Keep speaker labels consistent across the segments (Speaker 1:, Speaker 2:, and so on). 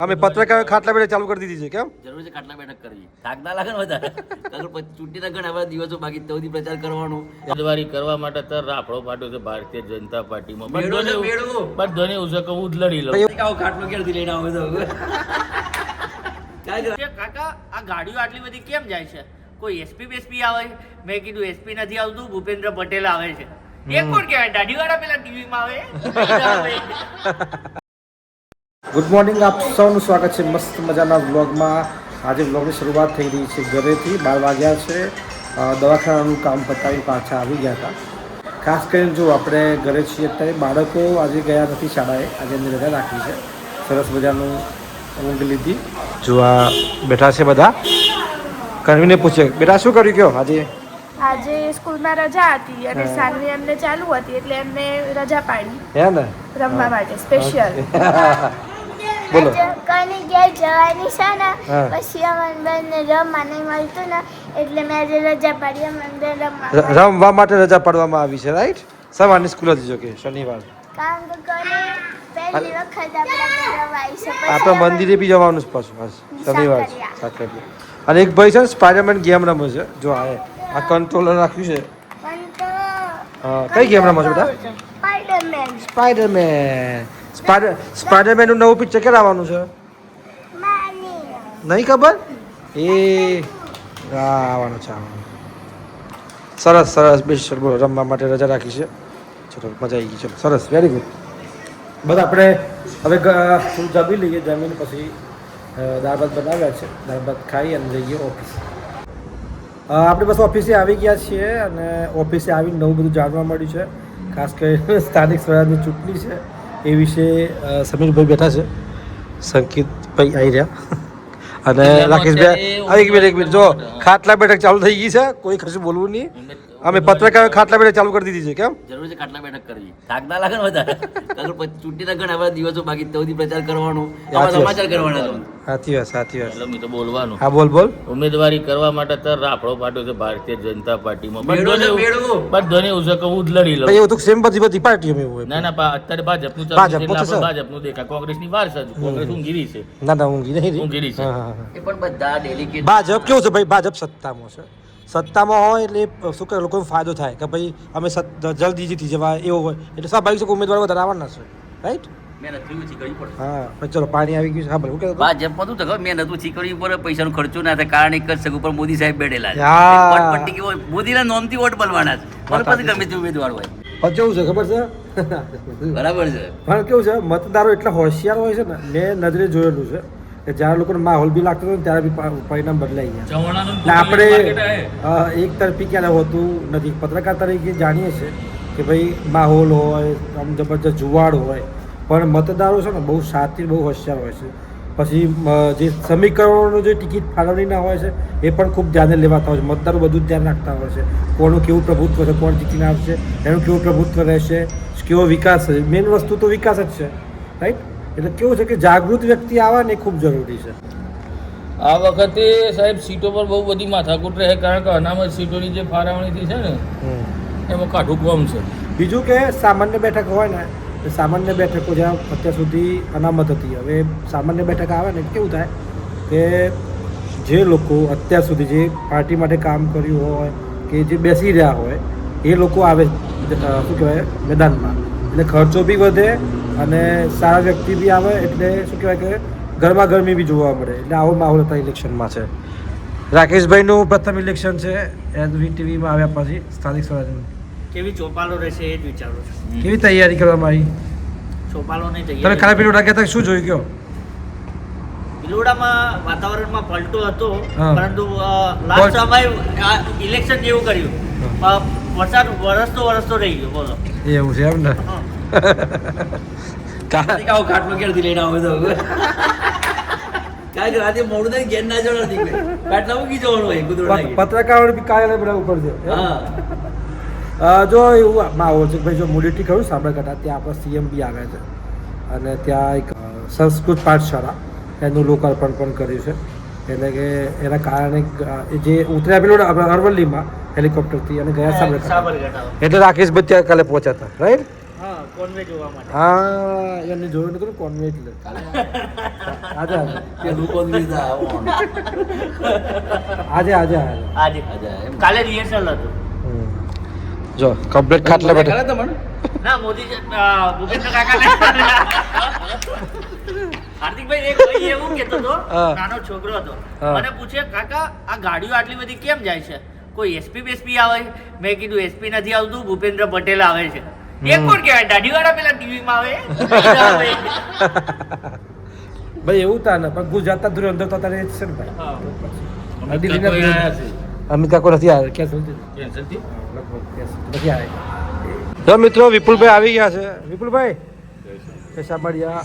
Speaker 1: અમે પત્રકાર ખાટલા બેઠક ચાલુ કરી દીધી છે. કેમ
Speaker 2: જરૂર છે ખાટલા બેઠક કરવી? થાક ના લાગે ને વધારે? ચૂંટણીના ઘણા બધા દિવસો બાકી તેથી પ્રચાર કરવાનો. ઉમેદવારી કરવા માટે તર રાફડો ફાટ્યો છે ભારતીય જનતા પાર્ટીમાં. બધાને એવું છે કે હું જ લડી લઉં. ખાટલો ક્યાંથી લઈને આવો છો?
Speaker 3: કાકા આ ગાડીઓ આટલી બધી કેમ જાય છે? કોઈ એસપી બેસપી આવે? મેં કીધું એસપી નથી આવતું, ભૂપેન્દ્ર પટેલ આવે છે. એ કોણ કહેવાય? દાઢીવાળા પેલા ટીવીમાં આવે.
Speaker 1: ગુડ મોર્નિંગ, આપ સૌનું સ્વાગત છે મસ્ત મજાના વ્લોગમાં. આજે વ્લોગની શરૂઆત થઈ રહી છે ઘરેથી. 12 વાગ્યા છે. દવાખાનાનું કામ પતાવી પાછા આવી ગયા હતા. ખાસ કરીને જો આપણે ઘરે છીએ અત્યારે, બાળકો આજે ગયા નથી શાળાએ, આજે એમની રજા રાખી છે. સરસ મજાનું ઊંઘ લીધી. જો આ બેઠા છે બધા. કન્વીને પૂછે બેટા શું કર્યું કયો આજે?
Speaker 4: આજે સ્કૂલમાં રજા હતી અને સાંજે એમને ચાલુ હતી એટલે એમને રજા પાડી
Speaker 1: હે ને
Speaker 4: રમવા માટે સ્પેશિયલ.
Speaker 1: બોલો.
Speaker 5: કોની ઘેર જવાની છે ને, પછી અમને રમવા નહીં મળતું ને એટલે મેં આજે રજા પાડી. અમને
Speaker 1: રમવા માટે રજા પાડવામાં આવી છે, રાઈટ? સવારની સ્કૂલ હતી જો કે શનિવાર.
Speaker 5: કામ તો કોની પહેલી વખત
Speaker 1: આપણે મંદિરે બી જવાનું છે પાછું શનિવાર સાકરિયા. અને એક ભાઈ છે ને સ્પાઈડરમેન ગેમ રમે છે. જો આ કંટ્રોલર રાખ્યું છે. હા, કઈ ગેમ રમો છો બેટા? સ્પાઈડરમેન. સ્પાઈડરમેનનું નવું પિક્ચર ક્યારે આવવાનું છે? નહીં ખબર? આવવાનું છે. સરસ સરસ. બેસ્ટ. બોલો, રમવા માટે રજા રાખી છે. ચલો, મજા આવી ગઈ. ચલો, સરસ, વેરી ગુડ. બસ આપણે હવે થોડું જમી લઈએ. જમીને પછી દાળ ભાત બનાવ્યા છે. દાળ ભાત ખાઈ અને જઈએ ઓફિસ. આપણે બસ ઓફિસે આવી ગયા છીએ અને ઓફિસે આવીને નવું બધું જાણવા મળ્યું છે. ખાસ કરીને સ્થાનિક સ્વરાજની ચૂંટણી છે એ વિશે સમીરભાઈ બેઠા છે, સંકેતભાઈ આવી રહ્યા અને રાકેશભાઈ. એક મિનિટ જો, ખાટલા બેઠક ચાલુ થઈ ગઈ છે. કોઈ કશું બોલવું નહીં. અમે પત્રકાર ખાટલા બેઠક ચાલુ કરી દીધી છે. કેમ
Speaker 2: જરૂર છે ખાટલા બેઠક કરવી? થાક ના લાગે ને વધારે? ચૂંટણીના ઘણા બધા દિવસો બાકી તેથી પ્રચાર કરવાનો, સમાચાર કરવાના.
Speaker 1: સાચી વાત, સાચી વાત.
Speaker 2: એટલે મેં તો બોલવાનું.
Speaker 1: હા, બોલ બોલ.
Speaker 2: ઉમેદવારી કરવા માટે તર રાફડો ફાટ્યો છે ભારતીય જનતા પાર્ટીમાં. બધાને એવું છે કે હું જ લડી લઉં.
Speaker 1: એવું તો સેમ બધી પાર્ટીઓમાં એવું હોય.
Speaker 2: ના અત્યારે ભાજપનું ભાજપનું દેખાય. કોંગ્રેસની વાર છે, કોંગ્રેસ ઊંઘી છે.
Speaker 1: ના ઊંઘી નહીં.
Speaker 2: ઊંઘી છે એ પણ બધા ડેલિકેટ.
Speaker 1: ભાજપ કેવું છે ભાઈ? ભાજપ સત્તામાં છે. સત્તામાં હોય એટલે શું કરે, લોકોને ફાયદો થાય કે ભાઈ અમે જલ્દી જીતી જવાય એવું હોય એટલે સ્વાભાવિક છે કે ઉમેદવાર વધારે આવવાના છે, રાઈટ?
Speaker 2: મહેનત ઓછી કરવી પડે.
Speaker 1: હા, ચલો પાણી આવી ગયું છે. હા, બોલો.
Speaker 2: ભાજપમાં શું થયું? મહેનત ઓછી કરવી પડે, પૈસાનો ખર્ચો ના થાય. કારણ એક જ છે ઉપર મોદી સાહેબ બેઠેલા છે. મોદીના નામથી વોટ મળવાના છે. પછી ગમે તે ઉમેદવાર હોય.
Speaker 1: કેવું છે ખબર છે?
Speaker 2: બરાબર છે.
Speaker 1: પણ કેવું છે, મતદારો એટલા હોશિયાર હોય છે ને, મેં નજરે જોયેલું છે કે જ્યારે લોકોને માહોલ બી લાગતો હતો ને ત્યારે બી પરિણામ બદલાઈ ગયા. આપણે એક તરફી ક્યારે હોતું નથી. પત્રકાર તરીકે જાણીએ છીએ કે ભાઈ માહોલ હોય, આમ જબરજસ્ત જુવાડ હોય, પણ મતદારો છે ને બહુ શાતિર, બહુ હોશિયાર હોય છે. પછી જે સમીકરણોનો જે ટિકિટ ફાળવણીના હોય છે એ પણ ખૂબ ધ્યાને લેવાતા હોય છે. મતદારો બધું જ ધ્યાન રાખતા હોય છે. કોનું કેવું પ્રભુત્વ છે, કોણ જીતીને આવશે, એનું કેવું પ્રભુત્વ રહેશે, કેવો વિકાસ છે. મેઇન વસ્તુ તો વિકાસ જ છે, રાઈટ? એટલે કેવું છે કે જાગૃત વ્યક્તિ આવે ને એ ખૂબ જરૂરી છે.
Speaker 6: આ વખતે સાહેબ સીટો પર બહુ બધી માથાકૂટ રહે, કારણ કે અનામત સીટોની જે ફાળવણીથી છે ને એમાં કાઠું કોમ છે.
Speaker 1: બીજું કે સામાન્ય બેઠક હોય ને, સામાન્ય બેઠકો જ્યાં અત્યાર સુધી અનામત હતી, હવે સામાન્ય બેઠક આવે ને કેવું થાય કે જે લોકો અત્યાર સુધી જે પાર્ટી માટે કામ કર્યું હોય કે જે બેસી રહ્યા હોય એ લોકો આવે, શું કહેવાય, મેદાનમાં. એટલે ખર્ચો બી વધે અને સારા વ્યક્તિ બી આવે, એટલે શું કહેવાય કે ગરમા ગરમી બી જોવા મળે. એટલે આવો માહોલ અત્યારે ઇલેક્શનમાં છે. રાકેશભાઈનું પ્રથમ ઇલેક્શન છે ટીવીમાં આવ્યા પછી સ્થાનિક સ્વરાજનું.
Speaker 3: કેવી ચોપાલો રહેશે એ જ વિચારું છું.
Speaker 1: કેવી તૈયારી કરવામાં આવી?
Speaker 3: ચોપાલોની
Speaker 1: તમે
Speaker 3: તૈયારી.
Speaker 1: ખાલી પેલું ગયા શું જોયું કયો?
Speaker 3: ભિલોડામાં વાતાવરણમાં પલટો હતો,
Speaker 1: હા.
Speaker 3: પરંતુ લાસ્ટ સમય ઇલેક્શન જેવું કર્યું. વરસાદ વરસતો રહી ગયો. બોલો,
Speaker 1: એવું છે એમ ને?
Speaker 2: ખાટલો ક્યાંથી લઈને આવો છો? કારણ કે રાતે મોડું થાય, ઘેર ના જવાનું નથી. ખાટલા મૂકી જવાનું હોય કુદરત.
Speaker 1: પત્રકારો બી કાર્યાલય બધા ઉપર છે. જો એવું માહોલ છે ભાઈ. જો મોડેટી કહ્યું સાબરકાંઠા, ત્યાં આપણા સીએમ બી આવ્યા છે અને ત્યાં એક સંસ્કૃત પાઠશાળા એનું લોકાર્પણ પણ કર્યું છે. એટલે કે એના કારણે જે ઉતર્યા પેલું અરવલ્લીમાં હેલિકોપ્ટરથી અને ગયા સાબરકાંઠા. એટલે રાકેશભાઈ ત્યાં કાલે પહોંચ્યા હતા, રાઈટ?
Speaker 3: હા, કોન્વે જોવા માટે.
Speaker 1: હા એમને જોયું નતું કોન્વે એટલે આજે આજે આજે આજે
Speaker 3: આજે કાલે રિહર્સલ હતું.
Speaker 1: જો કમ્પ્લીટ ખાટલા બેઠા
Speaker 3: ના મોદી ભૂપેન્દ્ર કાકાને હાર્દિકભાઈ એક ભાઈ એવું કહેતો હતો,
Speaker 1: હા.
Speaker 3: નાનો છોકરો હતો,
Speaker 1: હા.
Speaker 3: મને પૂછે કાકા આ ગાડીઓ આટલી બધી કેમ જાય છે, કોઈ એસપી બેસપી આવે? મેં કીધું એસપી નથી આવતું, ભૂપેન્દ્ર પટેલ આવે છે. એ કોણ કહેવાય? દાઢીવાળા પેલા ટીવીમાં આવે.
Speaker 1: ભાઈ એવું તા ને પણ ગુજરાત ધુરંધર તો તારે જ છે ને ભાઈ અમિતા કોઈ નથી આવે ક્યાં નથી આવે. તો મિત્રો વિપુલભાઈ આવી ગયા છે. વિપુલભાઈ સાંભળ્યા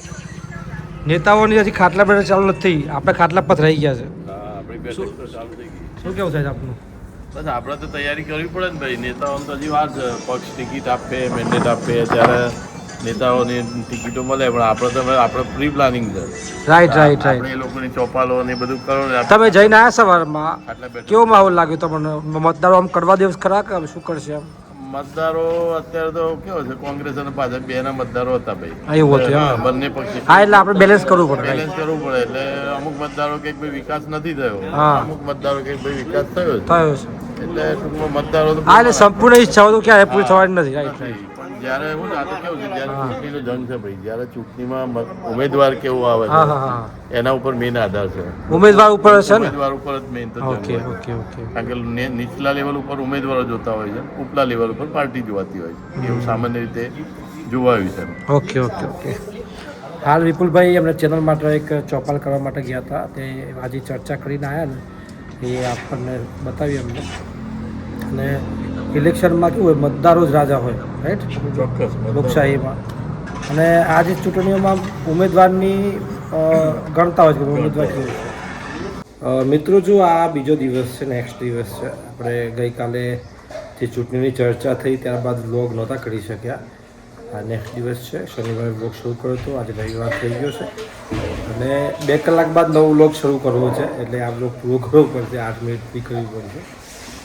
Speaker 1: નેતાઓની હજી ખાટલા બેઠા ચાલુ નથી, આપણે ખાટલા પથરાઈ ગયા છે. શું કેવું સાહેબ આપનું?
Speaker 7: બસ આપણે તો તૈયારી કરવી પડે ને ભાઈ. નેતાઓને તો હજી વાર છે, પક્ષ ટિકિટ આપે, મેન્ડેટ આપે ત્યારે નેતાઓની ટિકિટો મળે, પણ આપણે તો આપણે પ્રી પ્લાનિંગ છે.
Speaker 1: Right right right.
Speaker 7: આપણે એ લોકોની ચોપાલો ને એ બધું કરો ને
Speaker 1: તમે જઈને આવ્યા સવારમાં,
Speaker 7: આટલા બેઠા
Speaker 1: કેવો માહોલ લાગ્યો તમને? મતદારો આમ કરવા દિવસ ખરા કે શું કરશે આમ?
Speaker 7: મતદારો અત્યારે તો કેવો છે, કોંગ્રેસ અને ભાજપ બે ના મતદારો હતા ભાઈ.
Speaker 1: એવું હતું એમ?
Speaker 7: હા, બંને પક્ષ
Speaker 1: હા એટલે આપણે બેલેન્સ કરવું પડે.
Speaker 7: બેલેન્સ કરવું પડે. એટલે અમુક મતદારો કે ભાઈ વિકાસ નથી થયો,
Speaker 1: હા.
Speaker 7: અમુક મતદારો કે ભાઈ વિકાસ થયો છે.
Speaker 1: થયો છે.
Speaker 7: એટલે ટૂંકમાં મતદારો તો
Speaker 1: હા એટલે સંપૂર્ણ ઈચ્છાઓ તો ક્યારે પૂરી થવાની નથી. Right right.
Speaker 7: પણ જ્યારે એવું ને, આ તો કેવું છે, જ્યારે ચૂંટણીનો જંગ છે ભાઈ, જ્યારે ચૂંટણીમાં ઉમેદવાર કેવો આવે
Speaker 1: હા
Speaker 7: છે
Speaker 1: હા હા.
Speaker 7: એના ઉપર મેઇન આધાર છે.
Speaker 1: ઉમેદવાર ઉપર છે ને?
Speaker 7: ઉમેદવાર ઉપર જ મેઇન તો જંગ
Speaker 1: ઓકે
Speaker 7: હોય.
Speaker 1: Okay okay.
Speaker 7: કારણ કે નીચલા લેવલ ઉપર ઉમેદવારો જોતા હોય છે, ઉપલા લેવલ ઉપર પાર્ટી જોવાતી હોય છે. એવું સામાન્ય રીતે જોવાયું છે.
Speaker 1: Okay okay okay. હાલ વિપુલભાઈ એમને ચેનલ માટે એક ચોપાલ કરવા માટે ગયા હતા, તે આજે ચર્ચા કરીને આવ્યા ને એ આપણને બતાવી અમને. અને ઇલેક્શનમાં કેવું હોય, મતદારો જ રાજા હોય, રાઈટ?
Speaker 7: ચોક્કસ
Speaker 1: લોકશાહીમાં. અને આ જે ચૂંટણીઓમાં ઉમેદવારની ગણતા હોય છે કે ઉમેદવાર કેવું છે. મિત્રો જો આ બીજો દિવસ છે, નેક્સ્ટ દિવસ છે. આપણે ગઈકાલે જે ચૂંટણીની ચર્ચા થઈ ત્યારબાદ વ્લોગ નહોતા કરી શક્યા. આ નેક્સ્ટ દિવસ છે, શનિવારે વ્લોગ શરૂ કર્યો હતો, આજે રવિવાર થઈ ગયો છે અને 2 કલાક બાદ નવો વ્લોગ શરૂ કરવો છે, એટલે આ વ્લોગ પૂરો કરવો પડશે, 8 મિનિટથી કરવી પડશે.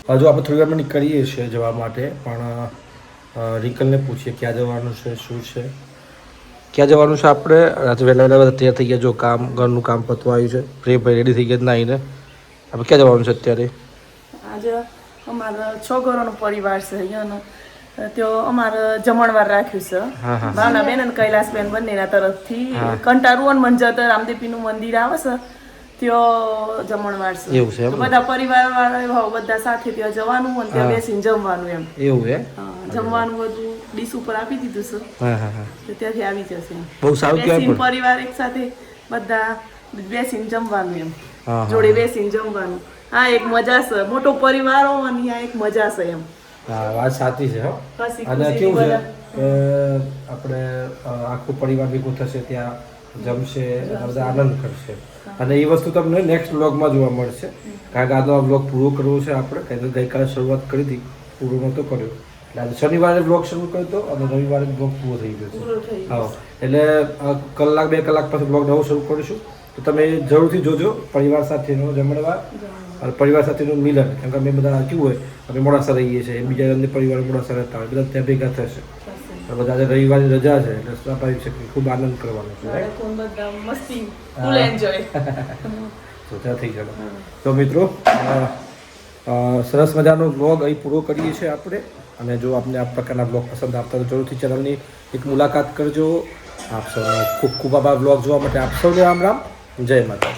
Speaker 1: હજુ આપણે થોડી વારમાં નીકળીએ છીએ જવા માટે, પણ રિંકલને પૂછીએ ક્યાં જવાનું છે, શું છે, ક્યાં જવાનું છે. આપણે રાત્રે વહેલા વહેલા તૈયાર થઈ ગયા, જો કામ ઘરનું કામ પતવાયું છે, ભાઈ રેડી થઈ ગયા નાહીને. આપણે ક્યાં જવાનું છે અત્યારે?
Speaker 8: આજે અમારા 6 ઘરોનો પરિવાર છે અહીંયાનો, त्यो અમારે જમણવાર રાખ્યું છે. ભાવનાબેન અને કૈલાસબેન બંનેના તરફથી કંટારુવન મંજર રામદેવીનું મંદિર આવે છે ત્યાં જમણવાર છે.
Speaker 1: એવું છે એમ?
Speaker 8: બધા પરિવાર વાળા બધા સાથે ત્યાં જવાનું અને ત્યાં બેસીને જમવાનું એમ.
Speaker 1: એવું હે?
Speaker 8: જમવાનું બધું ડીશ ઉપર આપી દીધું છે.
Speaker 1: હા હા હા.
Speaker 8: તો ત્યાંથી આવી જશે.
Speaker 1: બહુ સારું કહેવાય.
Speaker 8: બેસીને પરિવાર એક સાથે બધા બેસીને જમવાનું એમ, જોડે બેસીને જમવાનું. હા એક મજા છે, મોટો પરિવાર હોય અને આ એક મજા છે એમ.
Speaker 1: હા વાત સાચી છે. હો.
Speaker 8: હસી
Speaker 1: અને
Speaker 8: ખુશી
Speaker 1: કેવું છે
Speaker 8: બધા.
Speaker 1: કે આપણે આખું પરિવાર ભેગું થશે, ત્યાં જમશે, બધા આનંદ કરશે. અને એ વસ્તુ તમને નેક્સ્ટ વ્લોગમાં જોવા મળશે, કારણ કે આજનો આ વ્લોગ પૂરો કરવો છે આપણે. કારણ કે ગઈકાલે શરૂઆત કરી હતી, પૂરો નહોતો કર્યો, એટલે આજે શનિવારે વ્લોગ શરૂ કર્યો હતો અને રવિવારે વ્લોગ પૂરો થઈ ગયો છે. હા એટલે કલાક 2 કલાક પછી વ્લોગ નવો શરૂ કરીશું, તો તમે જરૂરથી જોજો. પરિવાર સાથેનો જમણવાર અને પરિવાર સાથેનું મિલન, કેમ કે અમે બધા કેવું હોય, અમે મોડાસા રહીએ છીએ, બીજા અન્ય પરિવાર મોડાસા રહેતા હોય, બધા ત્યાં ભેગા થશે. બધા આજે રવિવારની રજા છે એટલે સ્વાભાવિક છે કે ખૂબ આનંદ કરવાનો છે.
Speaker 8: બધા મસ્તી ફૂલ એન્જોય.
Speaker 1: તો ત્યાં થઈ ગયો. તો મિત્રો સરસ મજાનો વ્લોગ અહીં પૂરો કરીએ છીએ આપણે. અને જો આપને આ પ્રકારના વ્લોગ પસંદ આવતા તો જરૂરથી ચેનલની એક મુલાકાત કરજો. આપ સૌનો ખૂબ ખૂબ આભાર વ્લોગ જોવા માટે. આપ સૌને રામ રામ, જય માતા.